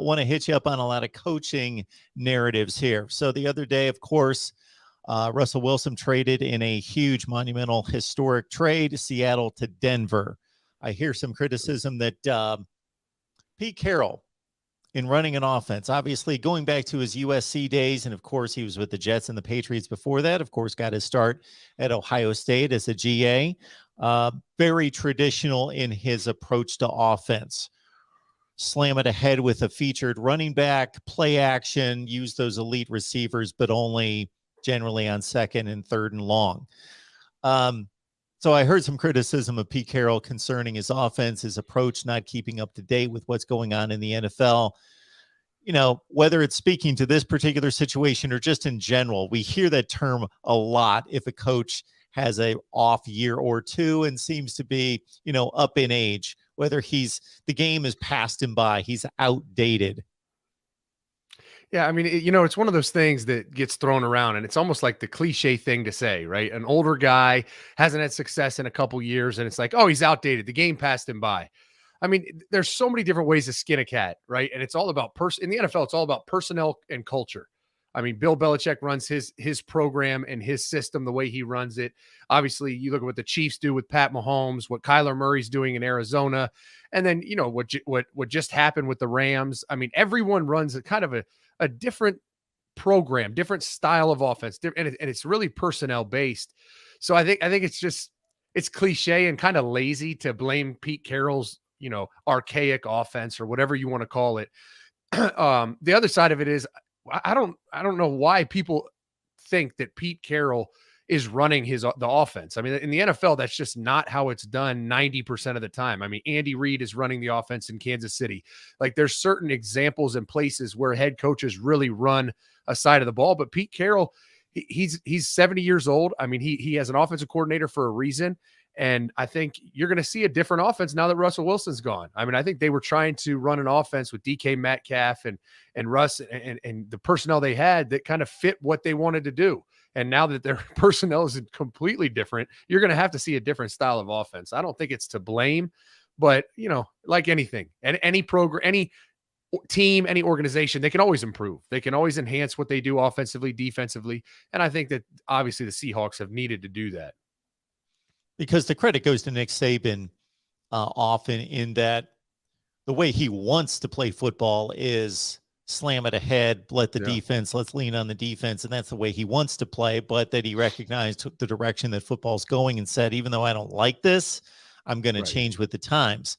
want to hit you up on a lot of coaching narratives here. So the other day, of course, Russell Wilson traded in a huge, monumental, historic trade, Seattle to Denver. I hear some criticism that Pete Carroll, in running an offense, obviously going back to his USC days, and of course he was with the Jets and the Patriots before that, of course got his start at Ohio State as a GA, very traditional in his approach to offense. Slam it ahead with a featured running back, play action, use those elite receivers, but only generally on second and third and long. So I heard some criticism of Pete Carroll concerning his offense, his approach, not keeping up to date with what's going on in the NFL. You know, whether it's speaking to this particular situation or just in general, we hear that term a lot if a coach has a off year or two and seems to be, you know, up in age, whether the game has passed him by, he's outdated. Yeah, I mean, it's one of those things that gets thrown around, and it's almost like the cliche thing to say, right? An older guy hasn't had success in a couple years, and it's like, oh, he's outdated. The game passed him by. I mean, there's so many different ways to skin a cat, right? And it's all about in the NFL, it's all about personnel and culture. I mean, Bill Belichick runs his program and his system the way he runs it. Obviously, you look at what the Chiefs do with Pat Mahomes, what Kyler Murray's doing in Arizona, and then what just happened with the Rams. I mean, everyone runs a kind of a different program, different style of offense, and it's really personnel based. So I think it's cliche and kind of lazy to blame Pete Carroll's archaic offense or whatever you want to call it. The other side of it is I don't know why people think that Pete Carroll is running the offense. I mean, in the NFL, that's just not how it's done 90% of the time. I mean, Andy Reid is running the offense in Kansas City. Like, there's certain examples and places where head coaches really run a side of the ball, but Pete Carroll, he's 70 years old. I mean, he has an offensive coordinator for a reason. And I think you're going to see a different offense now that Russell Wilson's gone. I mean, I think they were trying to run an offense with DK Metcalf and Russ and the personnel they had that kind of fit what they wanted to do. And now that their personnel is completely different, you're going to have to see a different style of offense. I don't think it's to blame, but like anything, and any program, any team, any organization, they can always improve. They can always enhance what they do offensively, defensively. And I think that obviously the Seahawks have needed to do that. Because the credit goes to Nick Saban often in that the way he wants to play football is slam it ahead, let the defense, let's lean on the defense. And that's the way he wants to play, but that he recognized the direction that football's going and said, even though I don't like this, I'm going to change with the times.